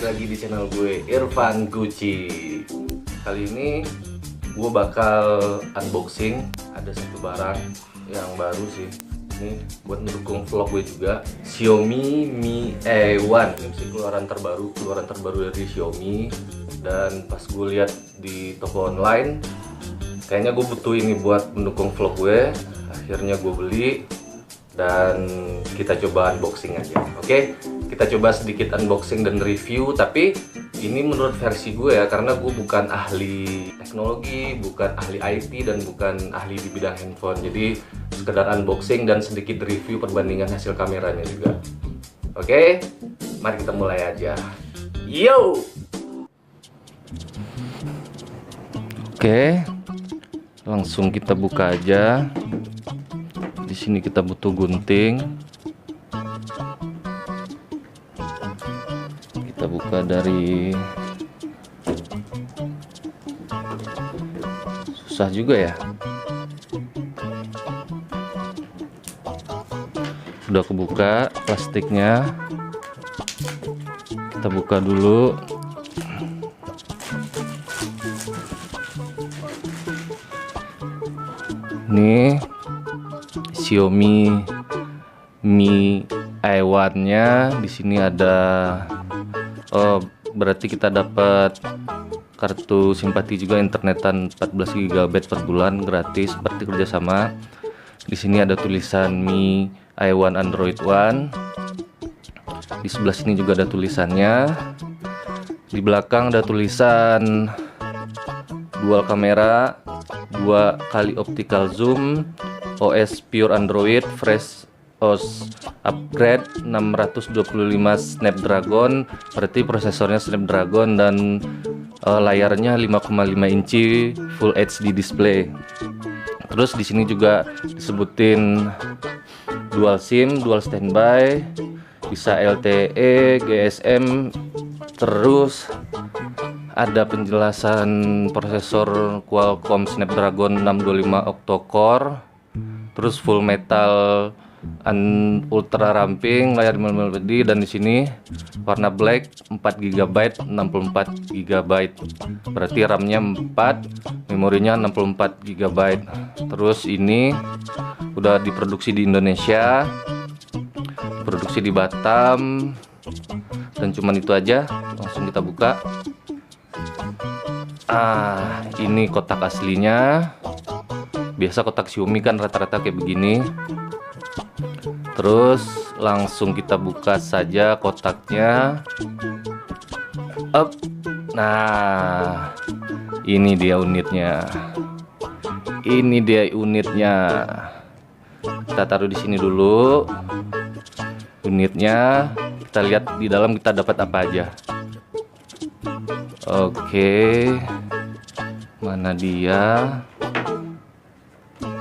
lagi di channel gue, Irfan Gucci. Kali ini gue bakal unboxing. Ada satu barang yang baru sih. Ini buat mendukung vlog gue juga. Xiaomi Mi A1. Ini sih keluaran terbaru dari Xiaomi. Dan pas gue lihat di toko online, kayaknya gue butuh ini buat mendukung vlog gue. Akhirnya gue beli. Dan kita coba unboxing aja. Oke, kita coba sedikit unboxing dan review. Tapi ini menurut versi gue ya, karena gue bukan ahli teknologi, bukan ahli IT, dan bukan ahli di bidang handphone. Jadi sekedar unboxing dan sedikit review perbandingan hasil kameranya juga. Oke, mari kita mulai aja. Yo! Oke, langsung kita buka aja. Di sini kita butuh gunting. Kita buka dari, susah juga ya. Udah kebuka plastiknya. Kita buka dulu. Ini Xiaomi Mi A1 nya. Di sini ada, oh berarti kita dapat kartu simpati juga, internetan 14 GB per bulan gratis seperti kerjasama. Di sini ada tulisan Mi A1 Android One. Di sebelah sini juga ada tulisannya. Di belakang ada tulisan dual kamera, 2 kali optical zoom, OS pure Android, fresh OS upgrade 625 Snapdragon, berarti prosesornya Snapdragon, dan layarnya 5,5 inci Full HD display. Terus di sini juga disebutin dual SIM, dual standby, bisa LTE, GSM, terus ada penjelasan prosesor Qualcomm Snapdragon 625 octa-core, terus full metal ultra ramping, layar 5mm LCD, dan di sini warna black, 4 GB 64 GB. Berarti RAM-nya 4, memorinya 64 GB. Terus ini udah diproduksi di Indonesia, produksi di Batam, dan cuman itu aja. Langsung kita buka. Ini kotak aslinya. Biasa kotak Xiaomi kan rata-rata kayak begini. Terus langsung kita buka saja kotaknya. Nah, ini dia unitnya. Ini dia unitnya. Kita taruh di sini dulu. Unitnya, kita lihat di dalam kita dapat apa aja. Oke, mana dia?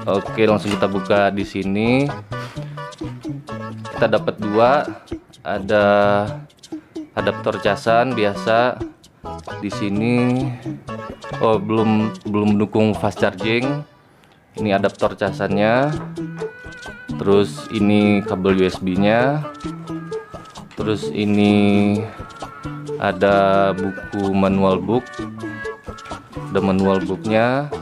Oke, langsung kita buka di sini. Kita dapat 2, ada adaptor casan biasa di sini. Oh, belum mendukung fast charging. Ini adaptor casannya. Terus ini kabel USB-nya. Terus ini ada buku manual book. Ada manual booknya.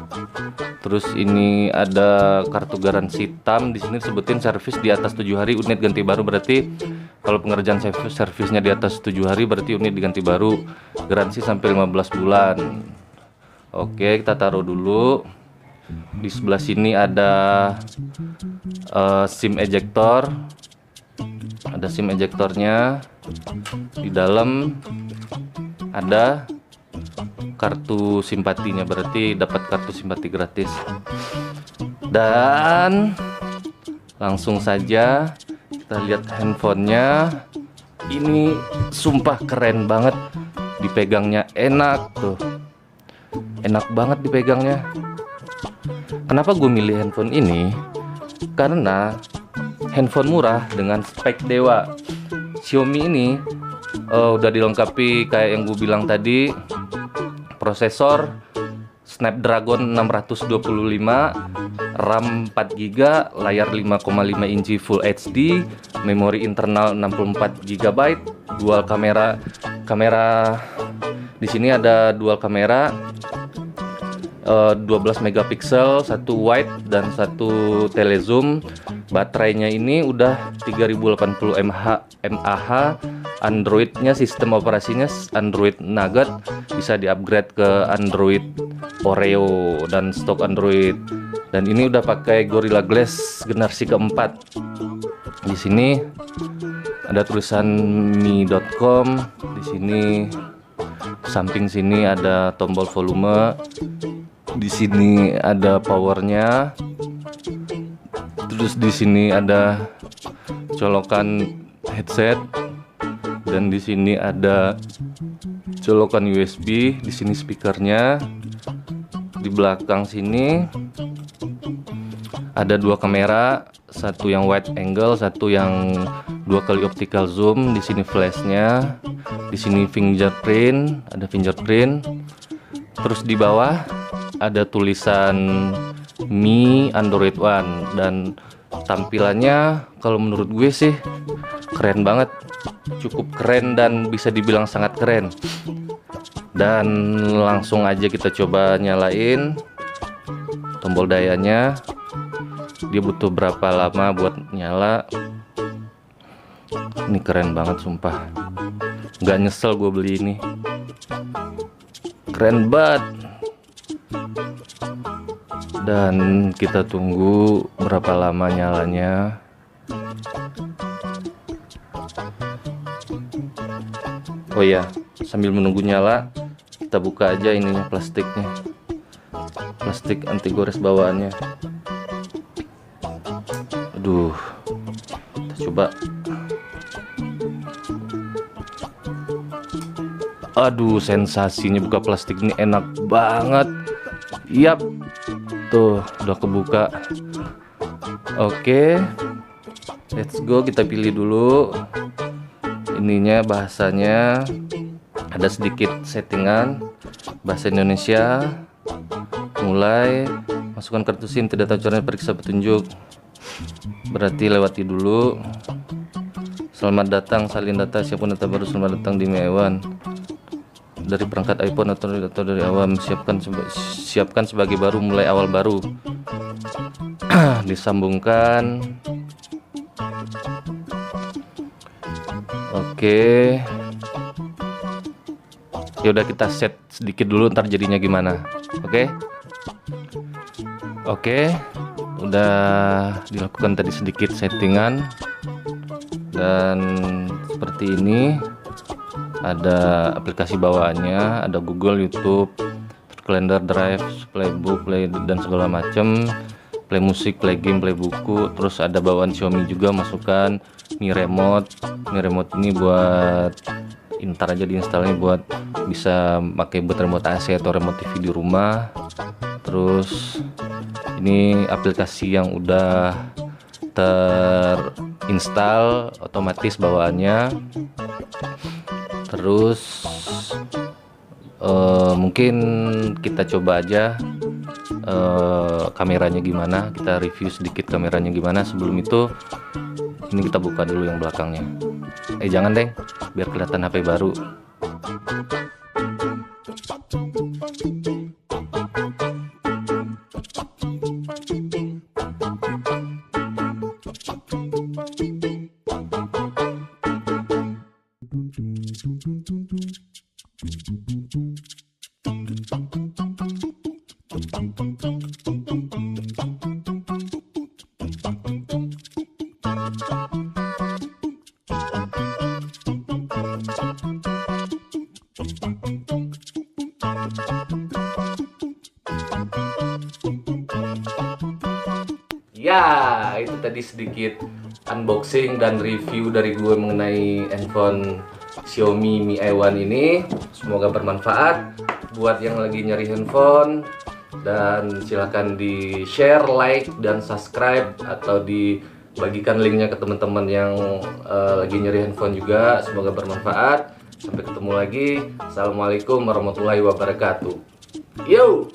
Terus ini ada kartu garansi TAM. Di sini disebutin servis di atas 7 hari, unit ganti baru. Berarti kalau pengerjaan servisnya di atas 7 hari, berarti unit diganti baru. Garansi sampai 15 bulan. Oke, kita taruh dulu. Di sebelah sini ada SIM ejector. Ada SIM ejectornya. Di dalam ada kartu simpatinya, berarti dapat kartu simpati gratis. Dan langsung saja kita lihat handphonenya. Ini sumpah keren banget, dipegangnya enak tuh, enak banget dipegangnya. Kenapa gue milih handphone ini? Karena handphone murah dengan spek dewa. Xiaomi ini udah dilengkapi kayak yang gue bilang tadi, prosesor Snapdragon 625, RAM 4 GB, layar 5,5 inci Full HD, memori internal 64 GB, dual kamera Kamera di sini ada dual kamera, 12 megapiksel, satu wide dan satu telezoom. Baterainya ini udah 3080 mAh. Androidnya, sistem operasinya Android Nougat, bisa di-upgrade ke Android Oreo dan stok Android. Dan ini udah pakai Gorilla Glass generasi keempat. Di sini ada tulisan mi.com. Di sini samping sini ada tombol volume. Di sini ada powernya. Terus di sini ada colokan headset. Dan di sini ada colokan USB. Di sini speakernya. Di belakang sini ada dua kamera, satu yang wide angle, satu yang 2 kali optical zoom. Di sini flashnya. Di sini fingerprint, ada fingerprint. Terus di bawah ada tulisan Mi Android One, dan tampilannya kalau menurut gue sih keren banget, cukup keren dan bisa dibilang sangat keren. Dan langsung aja kita coba nyalain tombol dayanya. Dia butuh berapa lama buat nyala. Ini keren banget sumpah, nggak nyesel gue beli ini, keren banget. Dan kita tunggu berapa lama nyalanya. Oh iya, sambil menunggu nyala, kita buka aja ininya, plastiknya, plastik anti gores bawaannya. Aduh, kita coba. Aduh, sensasinya buka plastik ini enak banget. Yap, tuh udah kebuka. Oke, let's go. Kita pilih dulu ininya, bahasanya. Ada sedikit settingan bahasa Indonesia. Mulai, masukkan kartu SIM, tidak tahu caranya, periksa petunjuk. Berarti lewati dulu. Selamat datang, salin data, siapkan data baru. Selamat datang di Mi-A1 dari perangkat iPhone atau dari awam. Siapkan sebagai baru, mulai awal baru. Disambungkan. Oke. Ya udah, kita set sedikit dulu, ntar jadinya gimana. Oke, udah dilakukan tadi sedikit settingan. Dan seperti ini, ada aplikasi bawaannya, ada Google, YouTube, Calendar, Drive, Playbook, Play dan segala macam, play musik, play game, play buku. Terus ada bawaan Xiaomi juga, masukkan Mi Remote. Mi Remote ini buat ntar aja diinstalnya buat bisa pakai buat remote AC atau remote TV di rumah. Terus ini aplikasi yang udah terinstall otomatis bawaannya. Terus mungkin kita coba aja kameranya gimana, kita review sedikit kameranya gimana. Sebelum itu, ini kita buka dulu yang belakangnya. Jangan deh, biar kelihatan HP baru. Ya, itu tadi sedikit unboxing dan review dari gue mengenai handphone Xiaomi Mi-A1 ini. Semoga bermanfaat buat yang lagi nyari handphone, dan silahkan di share, like, dan subscribe, atau dibagikan linknya ke teman-teman yang lagi nyari handphone juga. Semoga bermanfaat. Sampai ketemu lagi. Assalamualaikum warahmatullahi wabarakatuh. Yo.